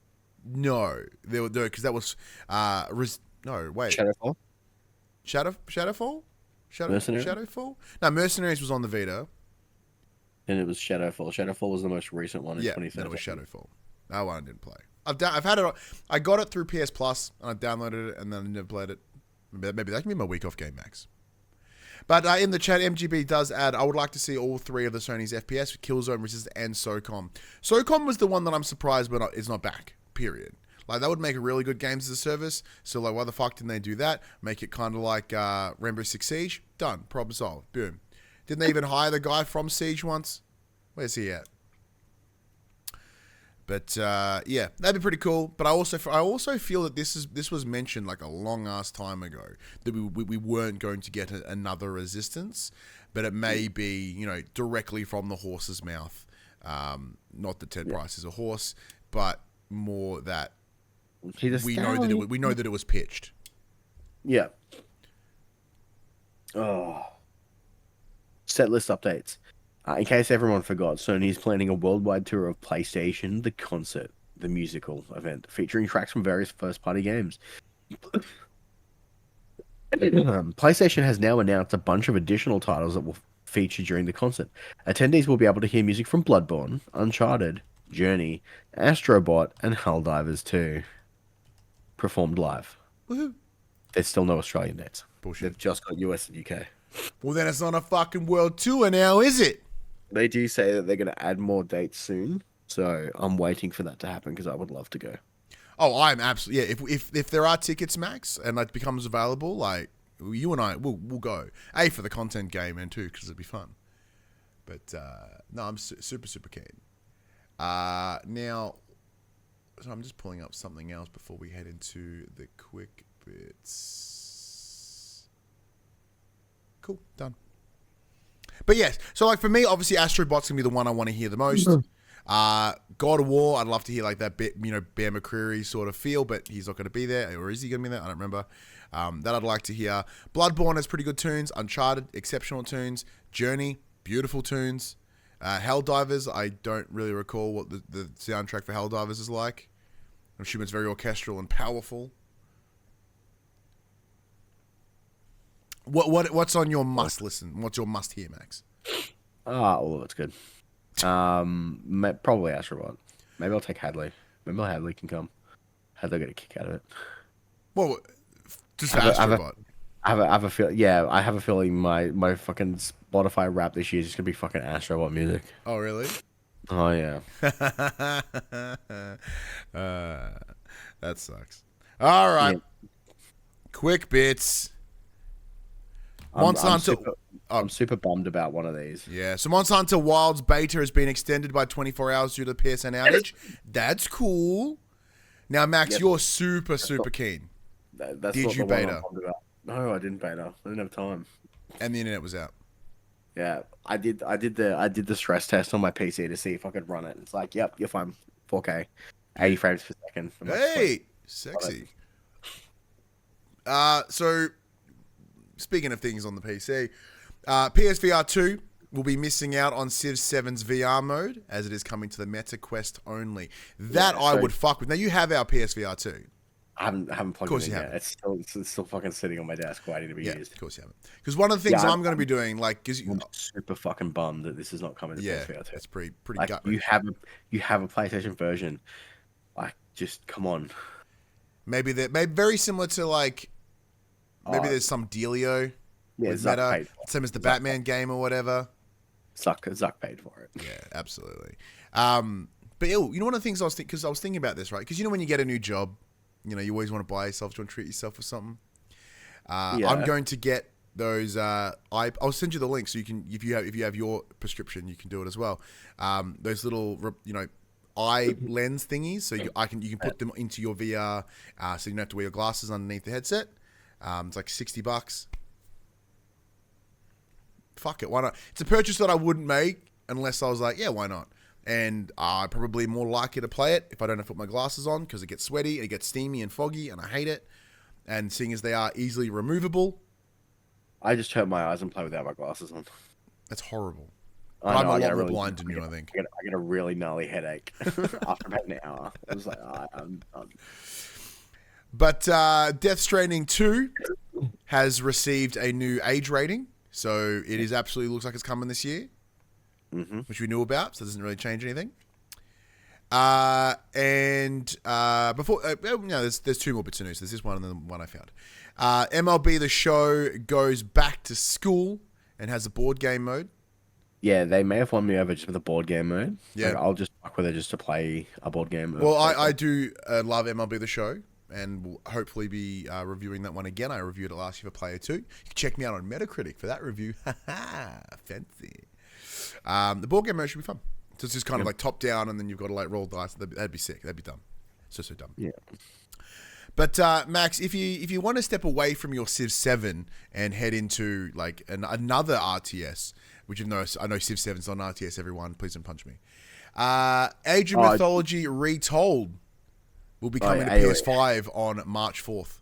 No, because that was Shadowfall. Shadowfall. Mercenaries? Shadowfall? No, Mercenaries was on the Vita. And it was Shadowfall. Shadowfall was the most recent one in 2013. Yeah, it was Shadowfall. That one I didn't play. I've had it. I got it through PS Plus, and I downloaded it, and then I never played it. Maybe that can be my week off Game Max. But in the chat, MGB does add, I would like to see all three of the Sony's FPS, Killzone, Resistance, and SOCOM. SOCOM was the one that I'm surprised but it's not back, period. Like, that would make a really good games as a service. So, like, why the fuck didn't they do that? Make it kind of like Rainbow Six Siege. Done. Problem solved. Boom. Didn't they even hire the guy from Siege once? Where's he at? But, yeah, that'd be pretty cool. But I also feel that this was mentioned, like, a long-ass time ago. That we weren't going to get another Resistance. But it may be, directly from the horse's mouth. Not that Ted Price is a horse, but more that we know that it was pitched. Yeah. Oh. Setlist updates. In case everyone forgot, Sony is planning a worldwide tour of PlayStation, the concert, the musical event, featuring tracks from various first-party games. PlayStation has now announced a bunch of additional titles that will feature during the concert. Attendees will be able to hear music from Bloodborne, Uncharted, Journey, Astrobot, and Helldivers 2. Performed live. Woohoo. There's still no Australian dates. Bullshit. They've just got US and UK. Well, then it's not a fucking world tour now, is it? They do say that they're going to add more dates soon, so I'm waiting for that to happen because I would love to go. Oh, I'm absolutely, yeah. If there are tickets, Max, and it becomes available, like, you and I, we'll go. A, for the content game, and two, because it'd be fun. But, no, I'm super, super keen. Now, so I'm just pulling up something else before we head into the quick bits. Cool, done. But yes, so like for me, obviously Astrobot's gonna be the one I want to hear the most. God of War, I'd love to hear like that bit, Bear McCreary sort of feel, but he's not gonna be there, or is he gonna be there? I don't remember. That I'd like to hear. Bloodborne has pretty good tunes. Uncharted, exceptional tunes. Journey, beautiful tunes. Helldivers, I don't really recall what the soundtrack for Helldivers is like. I'm assuming it's very orchestral and powerful. What's on your must listen? What's your must hear, Max? All of it's good. Probably Astrobot. Maybe I'll take Hadley. Maybe Hadley can come. Hadley get a kick out of it. Well, just Astrobot. I have a feel. Yeah, I have a feeling my fucking Spotify rap this year is just gonna be fucking Astrobot music. Oh really? Oh yeah. That sucks. All right. Yeah. Quick bits. I'm super bummed about one of these. Yeah, so Monster Hunter Wilds beta has been extended by 24 hours due to the PSN outage. That's cool. Now, Max, you're super keen. That's Did you beta? No, I didn't beta. I didn't have time. And the internet was out. Yeah, I did the stress test on my PC to see if I could run it. It's like, yep, you're fine. 4K, 80 frames per second. I'm like, Hey, sexy. So, speaking of things on the PC, PSVR 2 will be missing out on Civ 7's VR mode as it is coming to the Meta Quest only. That I would fuck with. Now, you have our PSVR 2. I haven't plugged Of course it in you yet. It's still fucking sitting on my desk waiting to be used. Of course you haven't. Because one of the things I'm going to be doing, like, because I'm super fucking bummed that this is not coming to PSVR 2. That's pretty like, gut. you have a PlayStation version. Like, just come on. Maybe very similar to like, maybe there's some dealio with Meta, same as the Batman game or whatever. Zuck paid for it. Yeah, absolutely. But you know, one of the things I was because I was thinking about this, right? Because you know when you get a new job, you know you always want to buy yourself, you want to treat yourself with something. I'm going to get those. I'll send you the link so you can, if you have your prescription, you can do it as well. Those little eye lens thingies, so you can put them into your VR, so you don't have to wear your glasses underneath the headset. It's like $60. Fuck it, why not? It's a purchase that I wouldn't make unless I was like, yeah, why not? And I'm probably more likely to play it if I don't have to put my glasses on because it gets sweaty, it gets steamy and foggy, and I hate it. And seeing as they are easily removable, I just turn my eyes and play without my glasses on. That's horrible. But I'm a lot more blind than you, I think. I get a really gnarly headache after about an hour. I was like, I'm But Death Stranding 2 has received a new age rating. So it is absolutely looks like it's coming this year, which we knew about, so it doesn't really change anything. Before, there's two more bits of news. There's this one and then one I found. MLB The Show goes back to school and has a board game mode. Yeah, they may have won me over just with a board game mode. Yeah, like, I'll just fuck with it just to play a board game mode. Well, I do love MLB The Show. And we'll hopefully be reviewing that one again. I reviewed it last year for Player 2. You can check me out on Metacritic for that review. Fancy. The board game mode should be fun. So it's just kind of like top down, and then you've got to like roll dice. That'd be sick. That'd be dumb. So dumb. Yeah. But Max, if you want to step away from your Civ 7 and head into like another RTS, which I know Civ 7's on RTS. Everyone, please don't punch me. Age of Mythology Retold will be coming to PS5 on March 4th.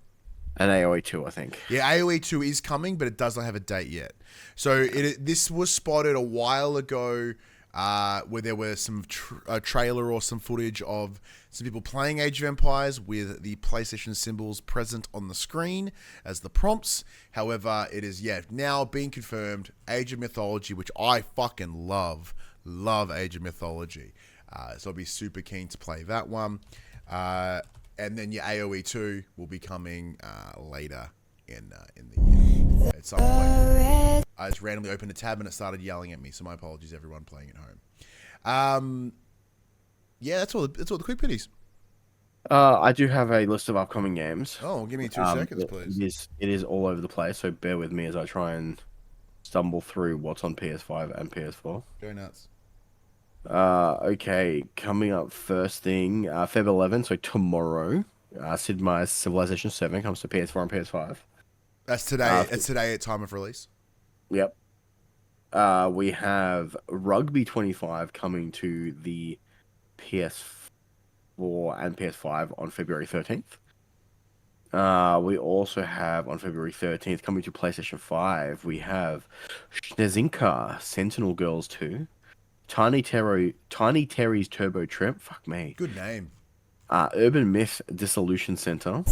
And AoE 2, I think. Yeah, AoE 2 is coming, but it does not have a date yet. So this was spotted a while ago where there were some a trailer or some footage of some people playing Age of Empires with the PlayStation symbols present on the screen as the prompts. However, it is now being confirmed, Age of Mythology, which I fucking love Age of Mythology. So I'll be super keen to play that one. And then your AoE 2 will be coming later in the year at some point. I just randomly opened a tab and it started yelling at me, so my apologies everyone playing at home. That's all the quick pitties. I do have a list of upcoming games. Oh, give me 2 seconds, please. It is all over the place, so bear with me as I try and stumble through what's on PS5 and PS4. Go nuts. Okay, coming up first thing, Feb 11, so tomorrow, Sid Meier's Civilization 7 comes to PS4 and PS5. That's today. It's today at time of release. Yep. We have Rugby 25 coming to the PS4 and PS5 on February 13th. We also have on February 13th coming to PlayStation 5. We have Schnezinka Sentinel Girls 2. Tiny Terry's Turbo Trip. Fuck me. Good name. Urban Myth Dissolution Center.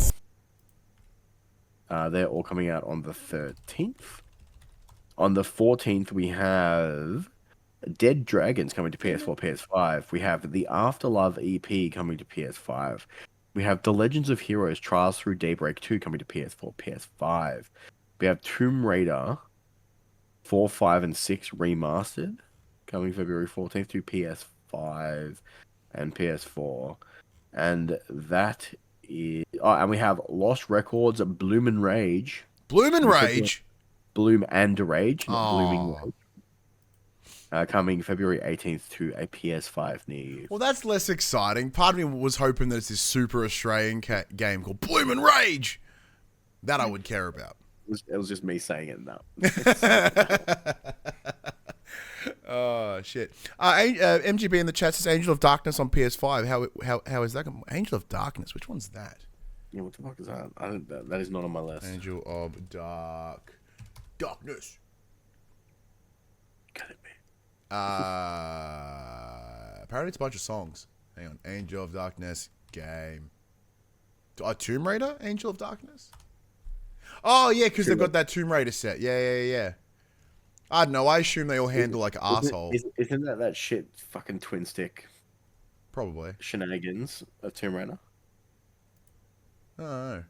They're all coming out on the 13th. On the 14th, we have Dead Dragons coming to PS4, PS5. We have the Afterlove EP coming to PS5. We have The Legends of Heroes Trials Through Daybreak 2 coming to PS4, PS5. We have Tomb Raider 4, 5, and 6 Remastered coming February 14th to PS5 and PS4. And that is... Oh, and we have Lost Records, Bloom and Rage. Bloom and Rage? Bloom and Rage, not Blooming Rage. Coming February 18th to a PS5 near you. Well, that's less exciting. Part of me was hoping that it's this super Australian game called Bloom and Rage. That I would care about. it was just me saying it now. Oh shit! MGB in the chat says Angel of Darkness on PS5. How is that? Angel of Darkness. Which one's that? Yeah, what the fuck is that? That is not on my list. Angel of Darkness. Can it be? Apparently it's a bunch of songs. Hang on. Angel of Darkness game. Tomb Raider? Angel of Darkness? Oh, yeah, because they've got that Tomb Raider set. Yeah. I don't know. I assume they all handle like assholes. Isn't that shit fucking twin stick Probably. shenanigans of Tomb Raider? I don't know.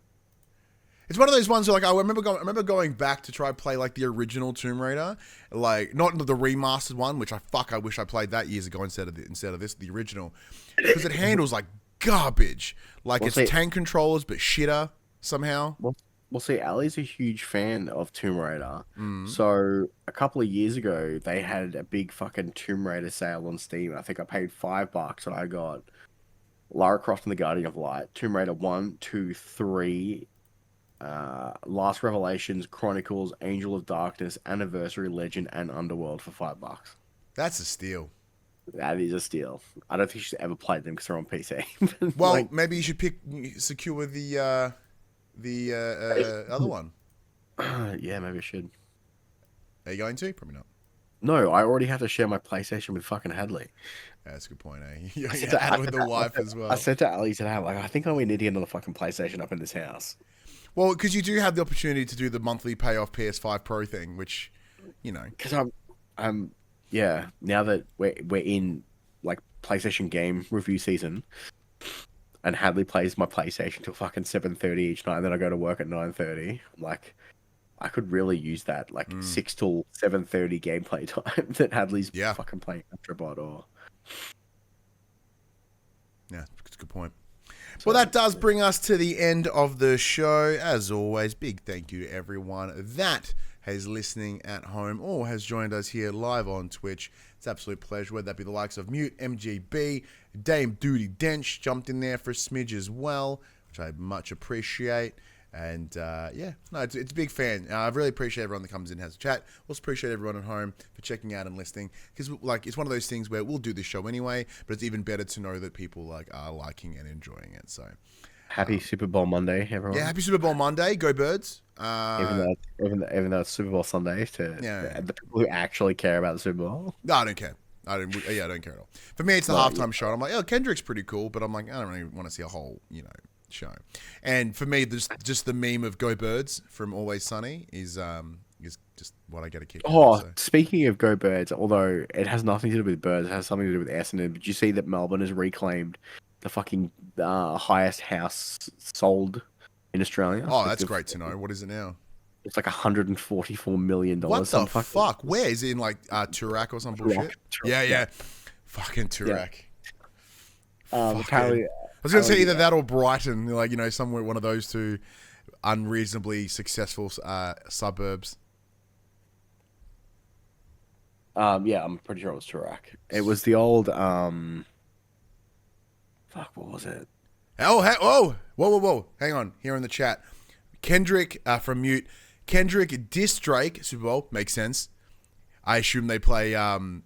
It's one of those ones where, like, I remember going back to try to play like the original Tomb Raider, like not the remastered one, which I wish I played that years ago instead of this, the original, because it handles like garbage. Like it's tank controllers, but shitter somehow. Well, see, Ali's a huge fan of Tomb Raider. So a couple of years ago, they had a big fucking Tomb Raider sale on Steam. I think I paid $5 and I got Lara Croft and the Guardian of Light, Tomb Raider 1, 2, 3, Last Revelations, Chronicles, Angel of Darkness, Anniversary, Legend, and Underworld for $5. That's a steal. That is a steal. I don't think you should ever play them because they're on PC. Well, like, maybe you should secure the other one. Yeah, maybe I should. Are you going to? Probably not. No, I already have to share my PlayStation with fucking Hadley. Yeah, that's a good point, eh? You had it with the wife as well. I said to Ali today, like, I think we need to get another fucking PlayStation up in this house. Well, because you do have the opportunity to do the monthly payoff PS5 Pro thing, which, you know. Because I'm, yeah. Now that we're in like PlayStation game review season, and Hadley plays my PlayStation till fucking 7:30 each night, and then I go to work at 9:30. Like, I could really use that 6 till 7:30 gameplay time that Hadley's fucking playing after a bot or. Yeah, it's a good point. Well, that does bring us to the end of the show. As always, big thank you to everyone that is listening at home or has joined us here live on Twitch. It's an absolute pleasure, whether that be the likes of Mute, MGB, Dame Duty Dench jumped in there for a smidge as well, which I much appreciate. And it's a big fan. I really appreciate everyone that comes in and has a chat. Also appreciate everyone at home for checking out and listening, because it's one of those things where we'll do this show anyway, but it's even better to know that people are liking and enjoying it. So happy Super Bowl Monday, everyone! Yeah, happy Super Bowl Monday. Go Birds! Even though it's Super Bowl Sunday the people who actually care about the Super Bowl. No, I don't care. I don't care at all. For me, it's the halftime show. I'm like, oh, Kendrick's pretty cool, but I'm like, I don't really want to see a whole, show. And for me, just the meme of Go Birds from Always Sunny is just what I get a kick out of. So. Speaking of Go Birds, although it has nothing to do with birds, it has something to do with Essendon. Did you see that Melbourne has reclaimed the fucking highest house sold in Australia? Oh, that's great to know. What is it now? It's like $144 million. What the fuck? Where is it, in like Toorak or some bullshit? Yeah. Fucking Toorak. Yeah. Apparently. I was going to say either that or Brighton, somewhere one of those two unreasonably successful suburbs. Yeah, I'm pretty sure it was Toorak. It was the old, fuck, what was it? Whoa. Hang on, here in the chat. Kendrick, from Mute. Kendrick diss Drake, Super Bowl, makes sense. I assume they play, I'm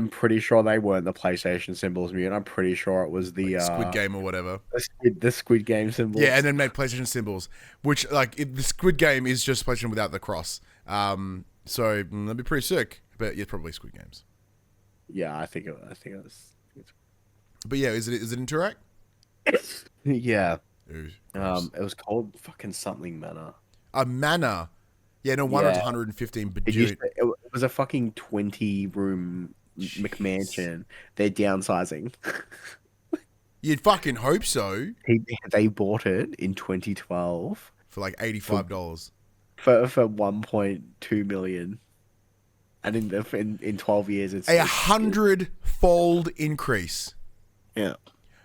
pretty sure they weren't the PlayStation symbols, Mute. I'm pretty sure it was the Squid Game or whatever. The Squid Game symbols. Yeah, and then made PlayStation symbols, which the Squid Game is just PlayStation without the cross. So that'd be pretty sick. But yeah, probably Squid Games. Yeah, I think it was. But yeah, is it in Toorak? Yeah. Ooh, it was called fucking something Manor. A Manor. Yeah, no wonder it's 115. But it was a fucking 20-room McMansion. They're downsizing. You'd fucking hope so. They bought it in 2012 for like $85 for 1.2 million, and in 12 years it's a 100-fold increase. Yeah,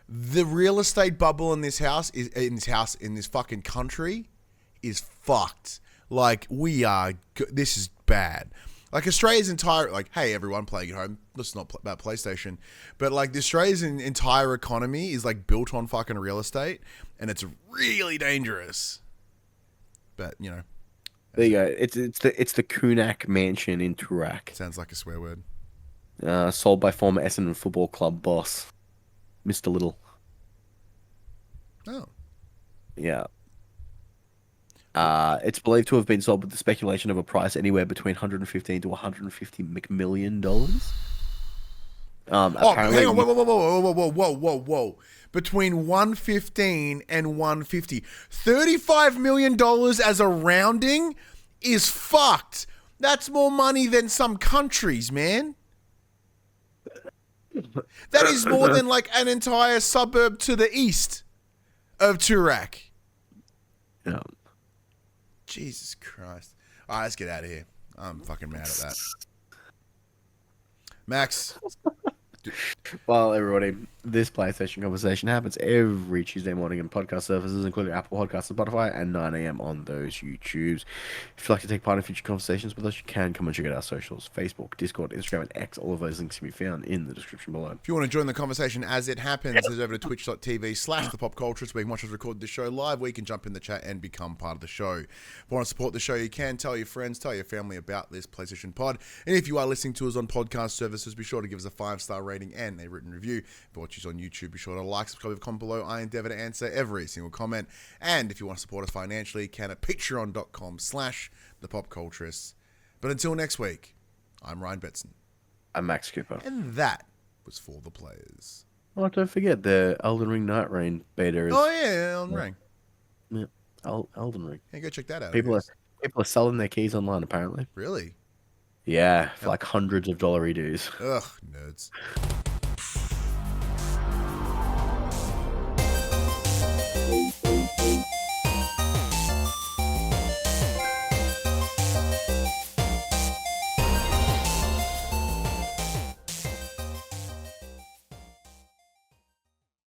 the real estate bubble in this fucking country is fucked. Like, this is bad. Like, Australia's entire, hey, everyone playing at home, let's not about PlayStation, but, Australia's entire economy is, built on fucking real estate, and it's really dangerous. But, There you go. It's the Kunak Mansion in Turak. Sounds like a swear word. Sold by former Essendon Football Club boss, Mr. Little. Oh. Yeah. It's believed to have been sold with the speculation of a price anywhere between 115 to 150 million dollars. Apparently, hang on, whoa. Between 115 and 150. $35 million as a rounding is fucked. That's more money than some countries, man. That is more than like an entire suburb to the east of Turak. Yeah. Jesus Christ. All right, let's get out of here. I'm fucking mad at that. Max. Well, everybody, this PlayStation conversation happens every Tuesday morning on podcast services, including Apple Podcasts and Spotify, and 9 a.m. on those YouTubes. If you'd like to take part in future conversations with us, you can come and check out our socials: Facebook, Discord, Instagram, and X. All of those links can be found in the description below. If you want to join the conversation as it happens, head over to twitch.tv/thepopculturists, where you can watch us record the show live, where you can jump in the chat and become part of the show. If you want to support the show, you can tell your friends, tell your family about this PlayStation pod. And if you are listening to us on podcast services, be sure to give us a 5-star rating and a written review. If you watch us on YouTube, be sure to like, subscribe, comment below. I endeavor to answer every single comment. And if you want to support us financially, you can at patreon.com/thepopculturists. But until next week, I'm Ryan Betson. I'm Max Cooper. And that was for the players. Oh, don't forget the Elden Ring Night Rain beta is... Oh, yeah, Elden Ring. Yeah, Elden Ring. Yeah, go check that out. People are selling their keys online, apparently. Really? Yeah, for like hundreds of dollar dues. Ugh, nerds.